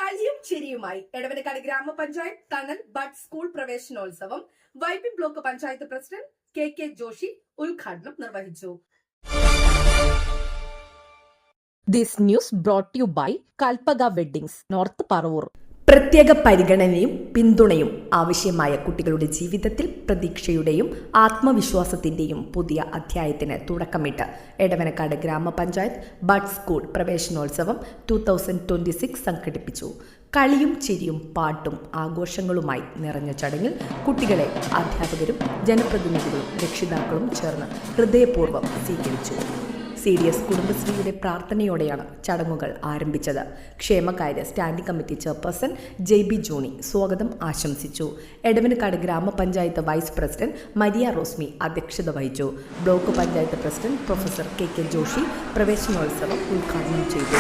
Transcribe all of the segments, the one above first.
കളിയും ചിരിയുമായി എടവനക്കാട് ഗ്രാമപഞ്ചായത്ത് തണൽ ബഡ് സ്കൂൾ പ്രവേശനോത്സവം Vypin block panchayat president K Joshi ഉദ്ഘാടനം നിർവഹിച്ചു. This news brought to you by Kalpaga Weddings, North Paravoor. പ്രത്യേക പരിഗണനയും പിന്തുണയും ആവശ്യമായ കുട്ടികളുടെ ജീവിതത്തിൽ പ്രതീക്ഷയുടെയും ആത്മവിശ്വാസത്തിന്റെയും പുതിയ അധ്യായത്തിന് തുടക്കമിട്ട് എടവനക്കാട് ഗ്രാമപഞ്ചായത്ത് ബഡ് സ്കൂൾ പ്രവേശനോത്സവം 2026 സംഘടിപ്പിച്ചു. കളിയും ചിരിയും പാട്ടും ആഘോഷങ്ങളുമായി നിറഞ്ഞ ചടങ്ങിൽ കുട്ടികളെ അധ്യാപകരും ജനപ്രതിനിധികളും രക്ഷിതാക്കളും ചേർന്ന് ഹൃദയപൂർവ്വം സ്വീകരിച്ചു. CDS കുടുംബശ്രീയുടെ പ്രാർത്ഥനയോടെയാണ് ചടങ്ങുകൾ ആരംഭിച്ചത്. ക്ഷേമകാര്യ standing committee chairperson JB Johnny സ്വാഗതം ആശംസിച്ചു. എടവനക്കാട് ഗ്രാമപഞ്ചായത്ത് വൈസ് പ്രസിഡന്റ് മരിയ റോസ്മി അധ്യക്ഷത വഹിച്ചു. Block panchayat president professor K Joshi പ്രവേശനോത്സവം ഉദ്ഘാടനം ചെയ്തു.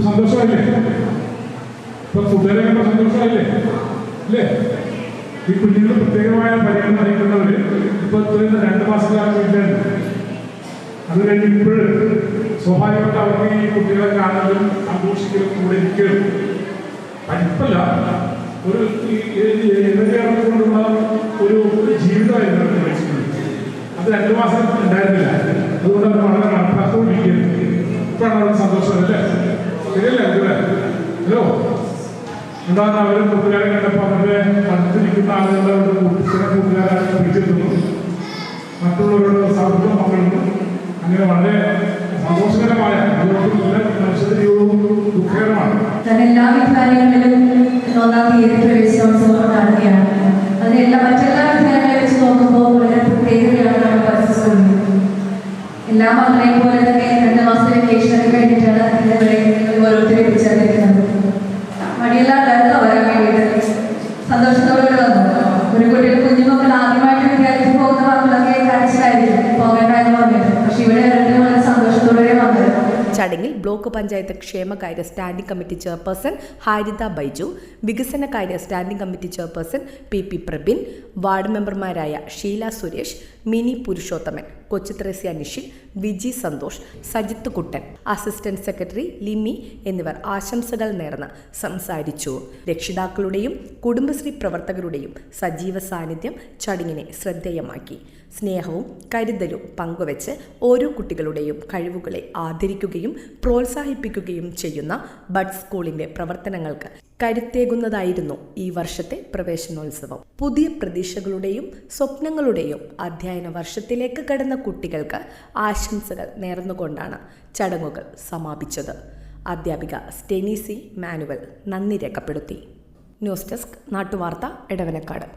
സന്തോഷമായില്ലേ? ഇപ്പൊ കൂട്ടുകാരെ സന്തോഷമായില്ലേ അല്ലേ? ഈ കുഞ്ഞുങ്ങൾ പ്രത്യേകമായ പരിഗണന നയിക്കുന്നവര് ഇപ്പൊ 2 മാസക്കാലം വീട്ടിലാണ്. അത് കഴിഞ്ഞ് ഇപ്പോൾ സ്വാഭാവികമായിട്ട് അവർക്ക് ഈ കുട്ടികളെ കാണാനും സന്തോഷിക്കലും കൂടെ ഇരിക്കലും പഠിപ്പല്ല ഒരു കൊണ്ടുള്ള ഒരു ജീവിതമായിരുന്നു അവർ പഠിച്ചിട്ടുണ്ട്. അത് 2 മാസം ഉണ്ടായിരുന്നില്ല. അതുകൊണ്ട് അവർ വളരെ നടപ്പാക്കൊണ്ടിരിക്കുന്നത്. ഇപ്പോഴാണ് അവർക്ക് സന്തോഷമല്ലേ? ശരിയല്ലേ? ഹലോ എന്താണ് അവർ കൂട്ടുകാരെ കണ്ടപ്പോൾ അവരുടെ അടുത്തിരിക്കുന്ന ആളുകളുടെ ചില കൂട്ടുകാരെ പിടിച്ചെത്തുന്നു, മറ്റുള്ളവരുടെ സൗഹൃദം പങ്കിടുന്നു. അങ്ങനെ വളരെ സന്തോഷകരമായ മനുഷ്യജീവിതവും ദുഃഖകരമാണ്. എല്ലാ വിദ്യാലയങ്ങളിലും 1-ാം തീയതി പ്രവേശനോത്സവം നടക്കുകയാണ്. അതിനെല്ലാ മറ്റെല്ലാ വിദ്യാലയങ്ങളെ വെച്ച് നോക്കുമ്പോൾ വളരെ പ്രത്യേകതയാണ് നമ്മുടെ പരിസ്ഥിതി സ്കൂളിൽ. എല്ലാ മക്കളെയും പോലെ തന്നെ 2 മാസത്തെ വെക്കേഷനൊക്കെ കഴിഞ്ഞിട്ടാണ് ഓരോരുത്തരെ പിടിച്ചറിയിക്കുന്നത്. മടിയെല്ലാണ്ടായിരുന്നു വരാൻ വേണ്ടിയിട്ട് സന്തോഷത്തോടെ വന്നു. ഒരു കുട്ടിയുടെ കുഞ്ഞുമക്കൾ ആദ്യമായിട്ട് വിദ്യാലയത്തിൽ പോകുന്ന മക്കളൊക്കെ കരച്ചിലായിരിക്കും പോകേണ്ടെന്ന് പറഞ്ഞിട്ട്. പക്ഷെ ഇവിടെ വളരെ സന്തോഷത്തോടെ വന്നത്. ചടങ്ങിൽ ബ്ലോക്ക് പഞ്ചായത്ത് ക്ഷേമകാര്യ standing committee chairperson Haritha Baiju, വികസനകാര്യ standing committee chairperson PP Prabin, ward മെമ്പർമാരായ ഷീല സുരേഷ്, മിനി പുരുഷോത്തമൻ, കൊച്ചുത്രേസ്യ നിഷിൽ, വിജി സന്തോഷ്, സജിത്ത് കുട്ടൻ, അസിസ്റ്റന്റ് സെക്രട്ടറി ലിമി എന്നിവർ ആശംസകൾ നേർന്ന് സംസാരിച്ചു. രക്ഷിതാക്കളുടെയും കുടുംബശ്രീ പ്രവർത്തകരുടെയും സജീവ സാന്നിധ്യം ചടങ്ങിനെ ശ്രദ്ധേയമാക്കി. സ്നേഹവും കരുതലും പങ്കുവെച്ച് ഓരോ കുട്ടികളുടെയും കഴിവുകളെ ആദരിക്കുകയും പ്രോത്സാഹിപ്പിക്കുകയും ചെയ്യുന്ന ബഡ് സ്കൂളിന്റെ പ്രവർത്തനങ്ങൾക്ക് കരുത്തേകുന്നതായിരുന്നു ഈ വർഷത്തെ പ്രവേശനോത്സവം. പുതിയ പ്രതീക്ഷകളുടെയും സ്വപ്നങ്ങളുടെയും അധ്യയന വർഷത്തിലേക്ക് കടന്ന കുട്ടികൾക്ക് ആശംസകൾ നേർന്നുകൊണ്ടാണ് ചടങ്ങുകൾ സമാപിച്ചത്. അധ്യാപിക സ്റ്റെനിസി മാനുവൽ നന്ദി രേഖപ്പെടുത്തി. ന്യൂസ് ഡെസ്ക് നാട്ടുവാർത്ത എടവനക്കാട്.